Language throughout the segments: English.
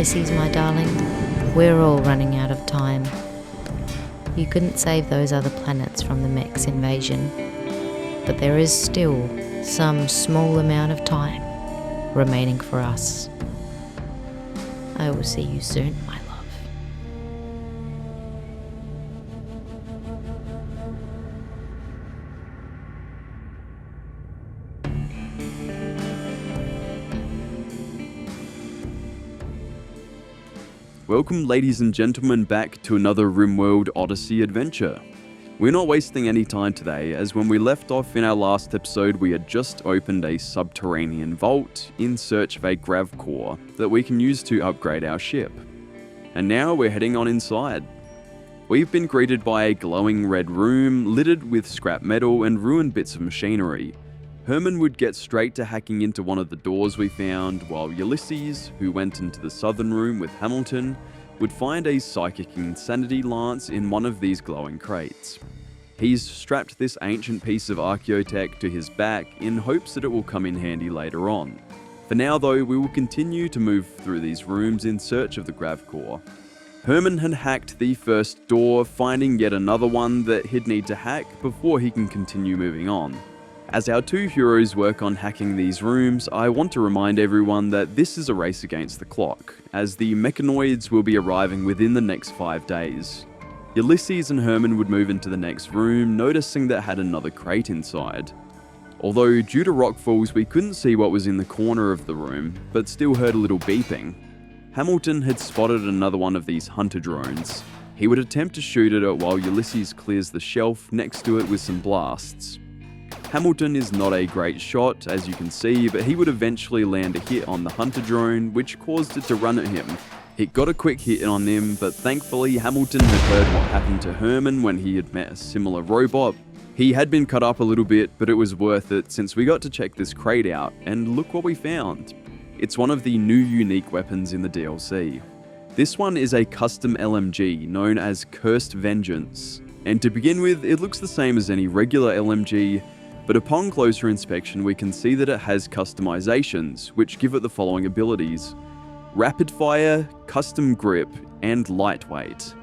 Ulysses, my darling, we're all running out of time. You couldn't save those other planets from the mech's invasion, but there is still some small amount of time remaining for us. I will see you soon, my love. Welcome, ladies and gentlemen, back to another Rimworld Odyssey adventure. We're not wasting any time today, as when we left off in our last episode, we had just opened a subterranean vault in search of a grav core that we can use to upgrade our ship. And now we're heading on inside. We've been greeted by a glowing red room littered with scrap metal and ruined bits of machinery. Herman would get straight to hacking into one of the doors we found, while Ulysses, who went into the southern room with Hamilton, would find a psychic insanity lance in one of these glowing crates. He's strapped this ancient piece of archaeotech to his back in hopes that it will come in handy later on. For now though, we will continue to move through these rooms in search of the grav core. Herman had hacked the first door, finding yet another one that he'd need to hack before he can continue moving on. As our two heroes work on hacking these rooms, I want to remind everyone that this is a race against the clock, as the mechanoids will be arriving within the next 5 days. Ulysses and Herman would move into the next room, noticing that it had another crate inside. Although due to rockfalls we couldn't see what was in the corner of the room, but still heard a little beeping. Hamilton had spotted another one of these hunter drones. He would attempt to shoot at it while Ulysses clears the shelf next to it with some blasts. Hamilton is not a great shot, as you can see, but he would eventually land a hit on the hunter drone, which caused it to run at him. It got a quick hit on him, but thankfully Hamilton had heard what happened to Herman when he had met a similar robot. He had been cut up a little bit, but it was worth it since we got to check this crate out, and look what we found. It's one of the new unique weapons in the DLC. This one is a custom LMG known as Cursed Vengeance, and to begin with, it looks the same as any regular LMG, but upon closer inspection we can see that it has customizations, which give it the following abilities: rapid fire, custom grip, and lightweight.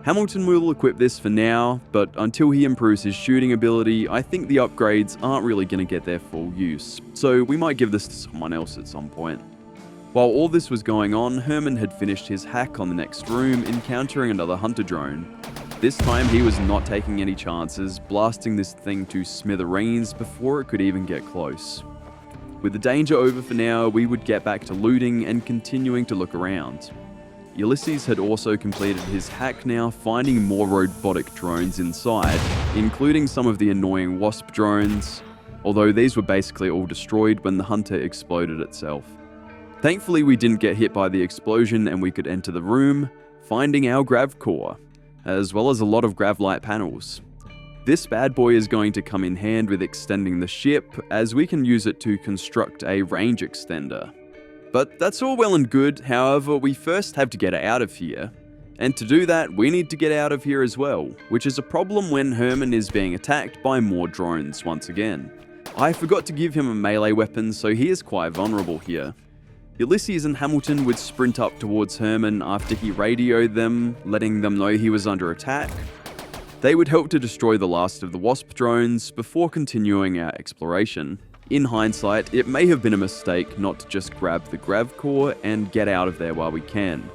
Hamilton will equip this for now, but until he improves his shooting ability, I think the upgrades aren't really going to get their full use, so we might give this to someone else at some point. While all this was going on, Herman had finished his hack on the next room, encountering another hunter drone. This time he was not taking any chances, blasting this thing to smithereens before it could even get close. With the danger over for now, we would get back to looting and continuing to look around. Ulysses had also completed his hack now, finding more robotic drones inside, including some of the annoying wasp drones, although these were basically all destroyed when the hunter exploded itself. Thankfully we didn't get hit by the explosion and we could enter the room, finding our grav core, as well as a lot of grav light panels. This bad boy is going to come in hand with extending the ship, as we can use it to construct a range extender. But that's all well and good, however we first have to get out of here. And to do that, we need to get out of here as well, which is a problem when Herman is being attacked by more drones once again. I forgot to give him a melee weapon, so he is quite vulnerable here. Ulysses and Hamilton would sprint up towards Herman after he radioed them, letting them know he was under attack. They would help to destroy the last of the wasp drones before continuing our exploration. In hindsight, it may have been a mistake not to just grab the grav core and get out of there while we can,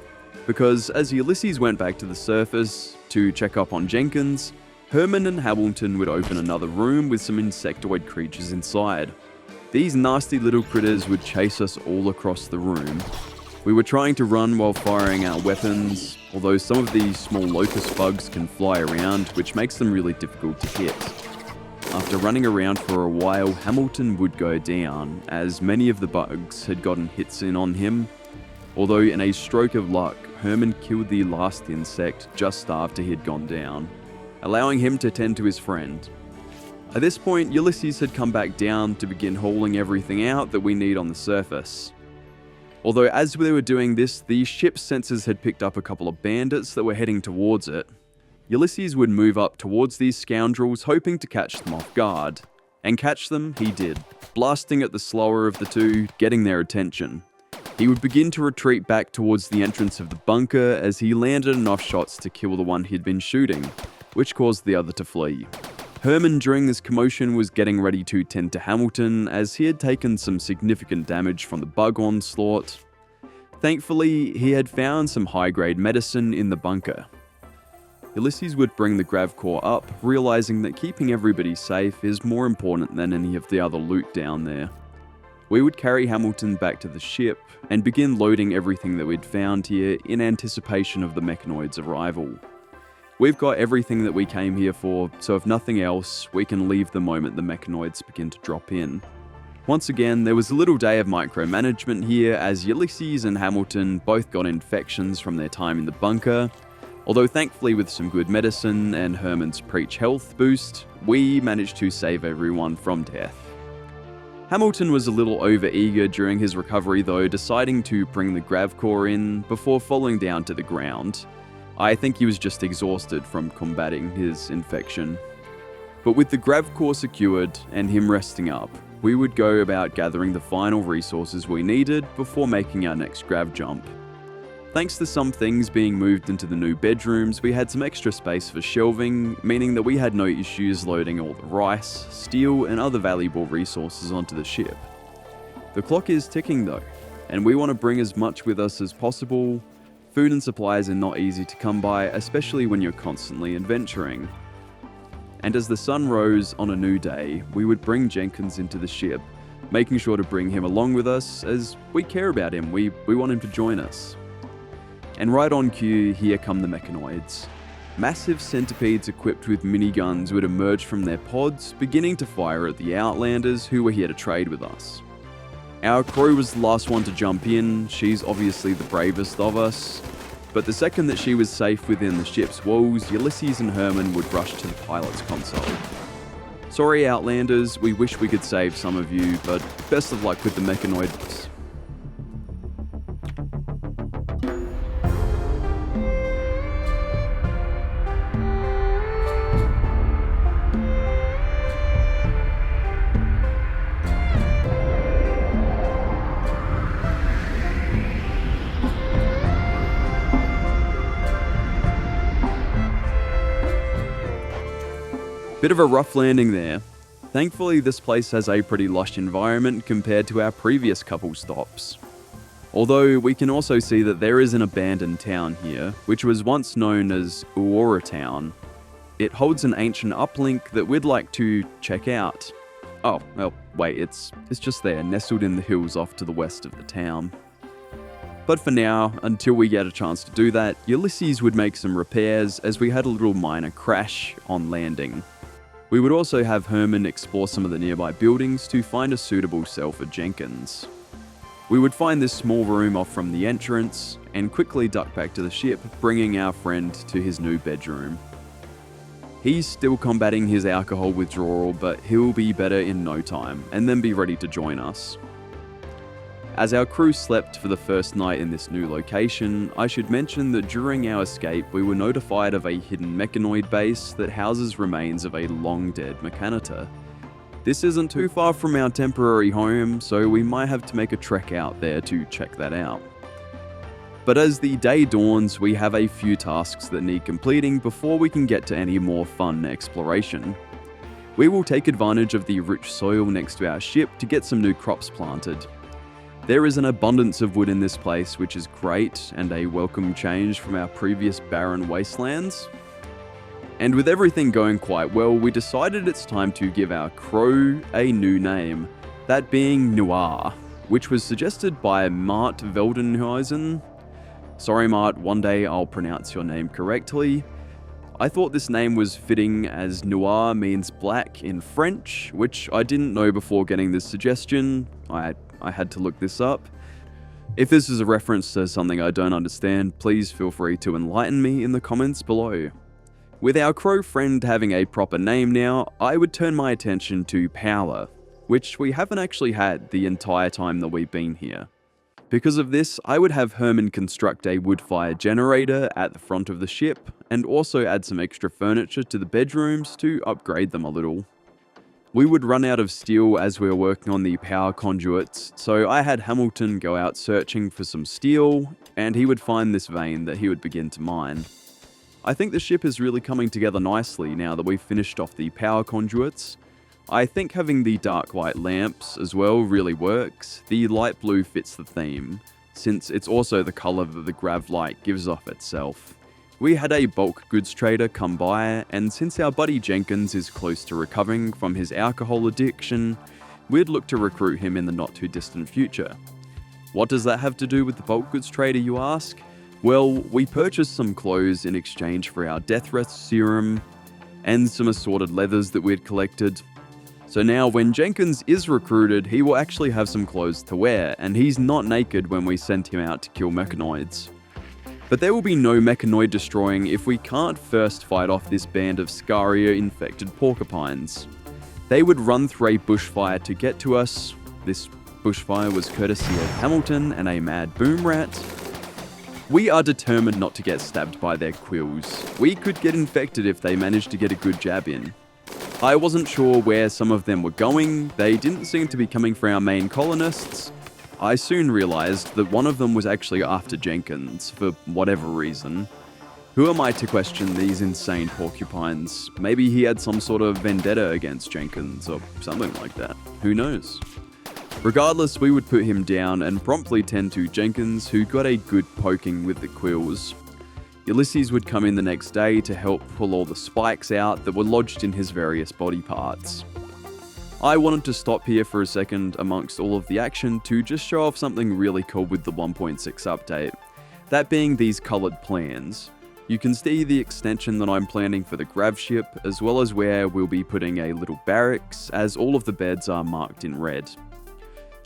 because as Ulysses went back to the surface to check up on Jenkins, Herman and Hamilton would open another room with some insectoid creatures inside. These nasty little critters would chase us all across the room. We were trying to run while firing our weapons, although some of these small locust bugs can fly around, which makes them really difficult to hit. After running around for a while, Hamilton would go down, as many of the bugs had gotten hits in on him, although in a stroke of luck, Herman killed the last insect just after he had gone down, allowing him to tend to his friend. At this point, Ulysses had come back down to begin hauling everything out that we need on the surface. Although as we were doing this, the ship's sensors had picked up a couple of bandits that were heading towards it. Ulysses would move up towards these scoundrels, hoping to catch them off guard. And catch them he did, blasting at the slower of the two, getting their attention. He would begin to retreat back towards the entrance of the bunker as he landed enough shots to kill the one he'd been shooting, which caused the other to flee. Herman during this commotion was getting ready to tend to Hamilton as he had taken some significant damage from the bug onslaught. Thankfully, he had found some high-grade medicine in the bunker. Ulysses would bring the grav core up, realizing that keeping everybody safe is more important than any of the other loot down there. We would carry Hamilton back to the ship and begin loading everything that we'd found here in anticipation of the mechanoid's arrival. We've got everything that we came here for, so if nothing else, we can leave the moment the mechanoids begin to drop in. Once again, there was a little day of micromanagement here as Ulysses and Hamilton both got infections from their time in the bunker, although thankfully with some good medicine and Herman's Preach health boost, we managed to save everyone from death. Hamilton was a little over-eager during his recovery though, deciding to bring the grav core in before falling down to the ground. I think he was just exhausted from combating his infection. But with the grav core secured and him resting up, we would go about gathering the final resources we needed before making our next grav jump. Thanks to some things being moved into the new bedrooms, we had some extra space for shelving, meaning that we had no issues loading all the rice, steel, and other valuable resources onto the ship. The clock is ticking though, and we want to bring as much with us as possible. Food and supplies are not easy to come by, especially when you're constantly adventuring. And as the sun rose on a new day, we would bring Jenkins into the ship, making sure to bring him along with us as we care about him, we want him to join us. And right on cue, here come the mechanoids. Massive centipedes equipped with miniguns would emerge from their pods, beginning to fire at the Outlanders who were here to trade with us. Our crew was the last one to jump in, she's obviously the bravest of us, but the second that she was safe within the ship's walls, Ulysses and Herman would rush to the pilot's console. Sorry Outlanders, we wish we could save some of you, but best of luck with the mechanoids. Bit of a rough landing there. Thankfully, this place has a pretty lush environment compared to our previous couple stops. Although we can also see that there is an abandoned town here, which was once known as Aurora Town. It holds an ancient uplink that we'd like to check out. Oh, well, wait, it's just there, nestled in the hills off to the west of the town. But for now, until we get a chance to do that, Ulysses would make some repairs as we had a little minor crash on landing. We would also have Herman explore some of the nearby buildings to find a suitable cell for Jenkins. We would find this small room off from the entrance and quickly duck back to the ship, bringing our friend to his new bedroom. He's still combating his alcohol withdrawal, but he'll be better in no time and then be ready to join us. As our crew slept for the first night in this new location, I should mention that during our escape we were notified of a hidden mechanoid base that houses remains of a long-dead mechanitor. This isn't too far from our temporary home, so we might have to make a trek out there to check that out. But as the day dawns, we have a few tasks that need completing before we can get to any more fun exploration. We will take advantage of the rich soil next to our ship to get some new crops planted. There is an abundance of wood in this place, which is great and a welcome change from our previous barren wastelands. And with everything going quite well, we decided it's time to give our crow a new name, that being Noir, which was suggested by Mart Veldenhuizen. Sorry Mart, one day I'll pronounce your name correctly. I thought this name was fitting as noir means black in French, which I didn't know before getting this suggestion. I had to look this up. If this is a reference to something I don't understand, please feel free to enlighten me in the comments below. With our crow friend having a proper name now, I would turn my attention to power, which we haven't actually had the entire time that we've been here. Because of this, I would have Herman construct a wood fire generator at the front of the ship, and also add some extra furniture to the bedrooms to upgrade them a little. We would run out of steel as we were working on the power conduits, so I had Hamilton go out searching for some steel, and he would find this vein that he would begin to mine. I think the ship is really coming together nicely now that we've finished off the power conduits. I think having the dark light lamps as well really works. The light blue fits the theme, since it's also the colour that the grav light gives off itself. We had a bulk goods trader come by, and since our buddy Jenkins is close to recovering from his alcohol addiction, we'd look to recruit him in the not too distant future. What does that have to do with the bulk goods trader, you ask? Well, we purchased some clothes in exchange for our death rest serum, and some assorted leathers that we'd collected. So now when Jenkins is recruited, he will actually have some clothes to wear, and he's not naked when we send him out to kill mechanoids. But there will be no mechanoid destroying if we can't first fight off this band of Scaria-infected porcupines. They would run through a bushfire to get to us. This bushfire was courtesy of Hamilton and a mad boom rat. We are determined not to get stabbed by their quills. We could get infected if they managed to get a good jab in. I wasn't sure where some of them were going. They didn't seem to be coming for our main colonists. I soon realized that one of them was actually after Jenkins, for whatever reason. Who am I to question these insane porcupines? Maybe he had some sort of vendetta against Jenkins, or something like that. Who knows? Regardless, we would put him down and promptly tend to Jenkins, who got a good poking with the quills. Ulysses would come in the next day to help pull all the spikes out that were lodged in his various body parts. I wanted to stop here for a second amongst all of the action to just show off something really cool with the 1.6 update. That being these coloured plans. You can see the extension that I'm planning for the grav ship, as well as where we'll be putting a little barracks, as all of the beds are marked in red.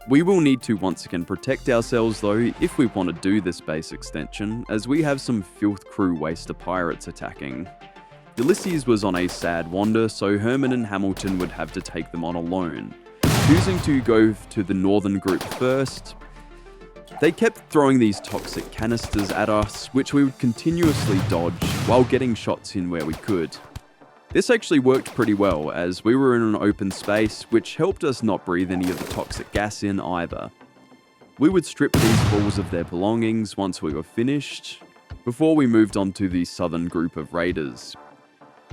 We will need to once again protect ourselves though if we want to do this base extension, as we have some filth crew waster pirates attacking. Ulysses was on a sad wander, so Herman and Hamilton would have to take them on alone. Choosing to go to the northern group first, they kept throwing these toxic canisters at us, which we would continuously dodge while getting shots in where we could. This actually worked pretty well, as we were in an open space, which helped us not breathe any of the toxic gas in either. We would strip these fools of their belongings once we were finished, before we moved on to the southern group of raiders.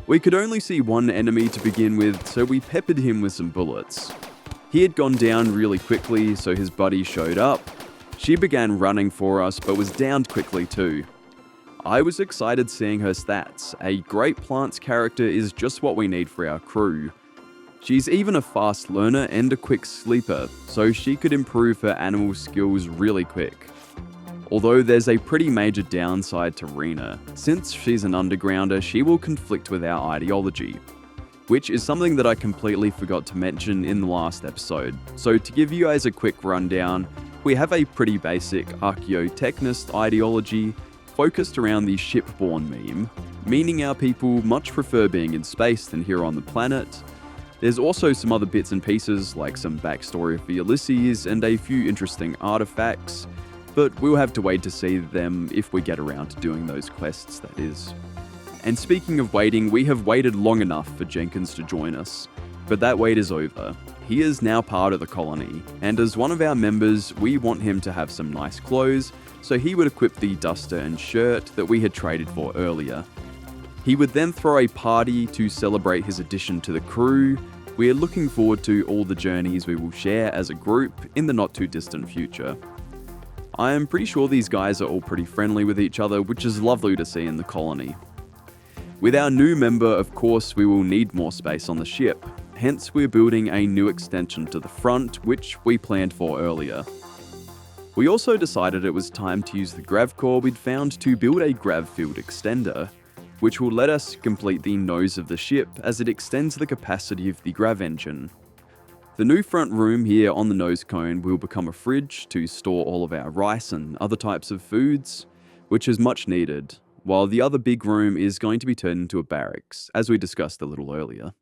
We could only see one enemy to begin with, so we peppered him with some bullets. He had gone down really quickly, so his buddy showed up. She began running for us, but was downed quickly too. I was excited seeing her stats. A great plants character is just what we need for our crew. She's even a fast learner and a quick sleeper, so she could improve her animal skills really quick. Although there's a pretty major downside to Rena. Since she's an undergrounder, she will conflict with our ideology, which is something that I completely forgot to mention in the last episode. So to give you guys a quick rundown, we have a pretty basic archaeotechnist ideology focused around the shipborne meme, meaning our people much prefer being in space than here on the planet. There's also some other bits and pieces like some backstory for Ulysses and a few interesting artifacts, but we'll have to wait to see them if we get around to doing those quests, that is. And speaking of waiting, we have waited long enough for Jenkins to join us, but that wait is over. He is now part of the colony, and as one of our members, we want him to have some nice clothes, so he would equip the duster and shirt that we had traded for earlier. He would then throw a party to celebrate his addition to the crew. We are looking forward to all the journeys we will share as a group in the not too distant future. I am pretty sure these guys are all pretty friendly with each other, which is lovely to see in the colony. With our new member, of course, we will need more space on the ship, hence we're building a new extension to the front, which we planned for earlier. We also decided it was time to use the grav core we'd found to build a grav field extender, which will let us complete the nose of the ship as it extends the capacity of the grav engine. The new front room here on the nose cone will become a fridge to store all of our rice and other types of foods, which is much needed, while the other big room is going to be turned into a barracks, as we discussed a little earlier.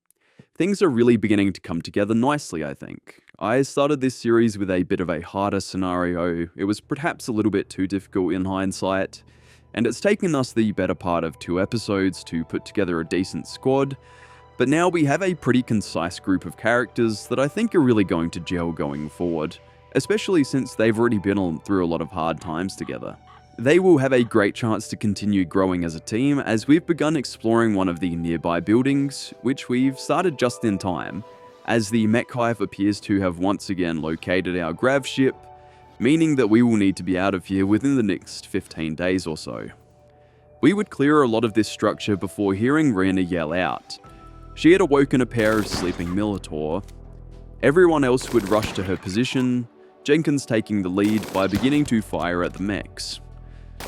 Things are really beginning to come together nicely, I think. I started this series with a bit of a harder scenario. It was perhaps a little bit too difficult in hindsight, and it's taken us the better part of 2 episodes to put together a decent squad, But now we have a pretty concise group of characters that I think are really going to gel going forward, especially since they've already been through a lot of hard times together. They will have a great chance to continue growing as a team as we've begun exploring one of the nearby buildings, which we've started just in time, as the mech hive appears to have once again located our grav ship, meaning that we will need to be out of here within the next 15 days or so. We would clear a lot of this structure before hearing Rena yell out. She had awoken a pair of sleeping mechanitor. Everyone else would rush to her position, Jenkins taking the lead by beginning to fire at the mechs.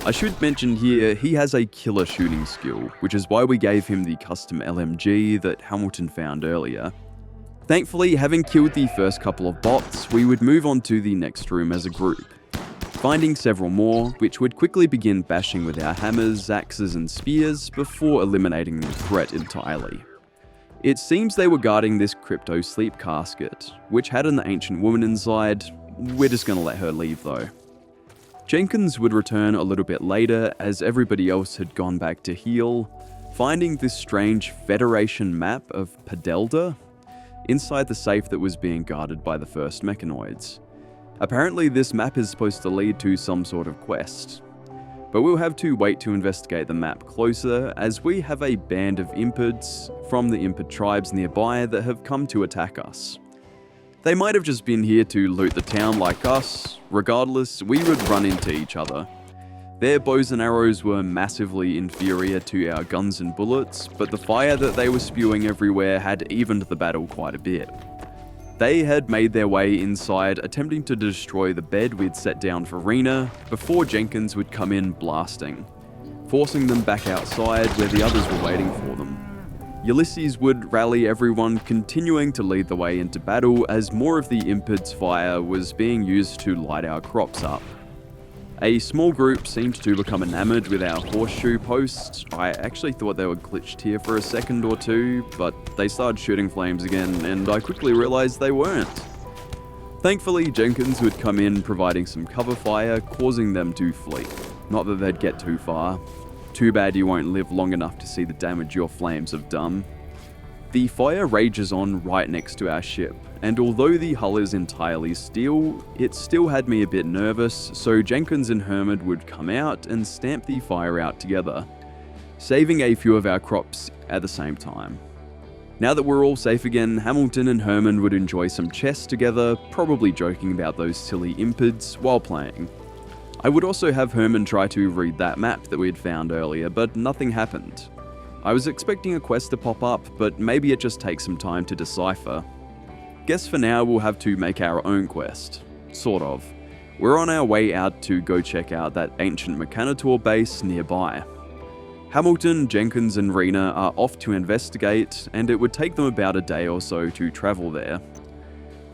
I should mention here, he has a killer shooting skill, which is why we gave him the custom LMG that Hamilton found earlier. Thankfully, having killed the first couple of bots, we would move on to the next room as a group, finding several more, which would quickly begin bashing with our hammers, axes and spears before eliminating the threat entirely. It seems they were guarding this crypto sleep casket, which had an ancient woman inside. We're just gonna let her leave though. Jenkins would return a little bit later as everybody else had gone back to heal, finding this strange Federation map of Padelda inside the safe that was being guarded by the first mechanoids. Apparently this map is supposed to lead to some sort of quest, but we'll have to wait to investigate the map closer as we have a band of impids from the impid tribes nearby that have come to attack us. They might have just been here to loot the town like us. Regardless, we would run into each other. Their bows and arrows were massively inferior to our guns and bullets, but the fire that they were spewing everywhere had evened the battle quite a bit. They had made their way inside, attempting to destroy the bed we'd set down for Rena, before Jenkins would come in blasting, forcing them back outside where the others were waiting for them. Ulysses would rally everyone, continuing to lead the way into battle as more of the impid's fire was being used to light our crops up. A small group seemed to become enamored with our horseshoe posts. I actually thought they were glitched here for a second or two, but they started shooting flames again, and I quickly realized they weren't. Thankfully, Jenkins would come in providing some cover fire, causing them to flee. Not that they'd get too far. Too bad you won't live long enough to see the damage your flames have done. The fire rages on right next to our ship, and although the hull is entirely steel, it still had me a bit nervous, so Jenkins and Hermod would come out and stamp the fire out together, saving a few of our crops at the same time. Now that we're all safe again, Hamilton and Herman would enjoy some chess together, probably joking about those silly impids while playing. I would also have Herman try to read that map that we had found earlier, but nothing happened. I was expecting a quest to pop up, but maybe it just takes some time to decipher. Guess for now we'll have to make our own quest. Sort of. We're on our way out to go check out that ancient mechanitor base nearby. Hamilton, Jenkins and Rena are off to investigate, and it would take them about a day or so to travel there.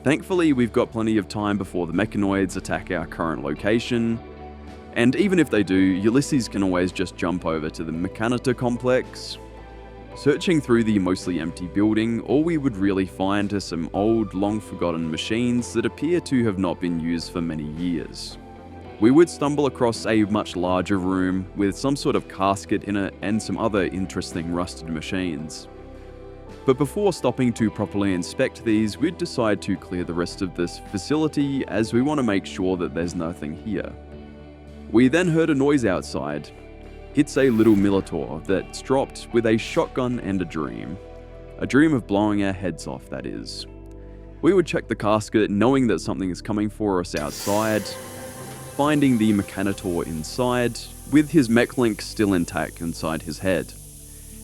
Thankfully, we've got plenty of time before the mechanoids attack our current location, and even if they do, Ulysses can always just jump over to the mechanitor complex. Searching through the mostly empty building, all we would really find are some old, long-forgotten machines that appear to have not been used for many years. We would stumble across a much larger room with some sort of casket in it and some other interesting rusted machines. But before stopping to properly inspect these, we'd decide to clear the rest of this facility as we want to make sure that there's nothing here. We then heard a noise outside. It's a little mechanitor that's dropped with a shotgun and a dream. A dream of blowing our heads off, that is. We would check the casket knowing that something is coming for us outside, finding the mechanitor inside, with his mech link still intact inside his head.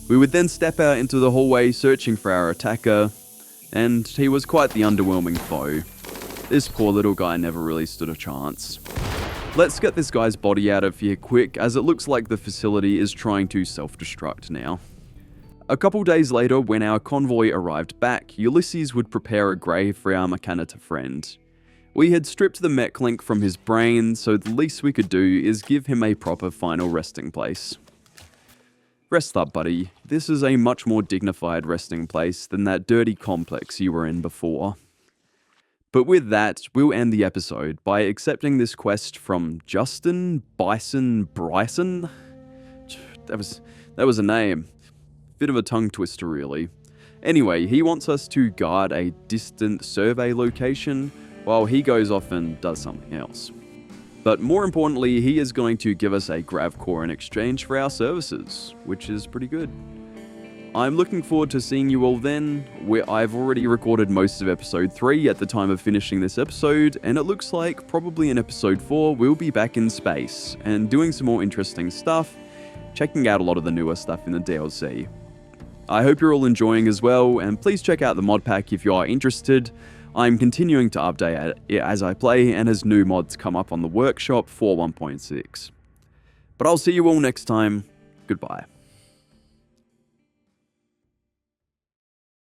We would then step out into the hallway searching for our attacker, and he was quite the underwhelming foe. This poor little guy never really stood a chance. Let's get this guy's body out of here quick, as it looks like the facility is trying to self-destruct now. A couple days later, when our convoy arrived back, Ulysses would prepare a grave for our mechanitor friend. We had stripped the mech link from his brain, so the least we could do is give him a proper final resting place. Rest up, buddy. This is a much more dignified resting place than that dirty complex you were in before. But with that, we'll end the episode by accepting this quest from Justin Bryson. That was a name. Bit of a tongue twister, really. Anyway, he wants us to guard a distant survey location while he goes off and does something else. But more importantly, he is going to give us a grav core in exchange for our services, which is pretty good. I'm looking forward to seeing you all then. I've already recorded most of episode 3 at the time of finishing this episode, and it looks like probably in episode 4 we'll be back in space and doing some more interesting stuff, checking out a lot of the newer stuff in the DLC. I hope you're all enjoying as well, and please check out the mod pack if you are interested. I'm continuing to update it as I play and as new mods come up on the workshop for 1.6. But I'll see you all next time. Goodbye.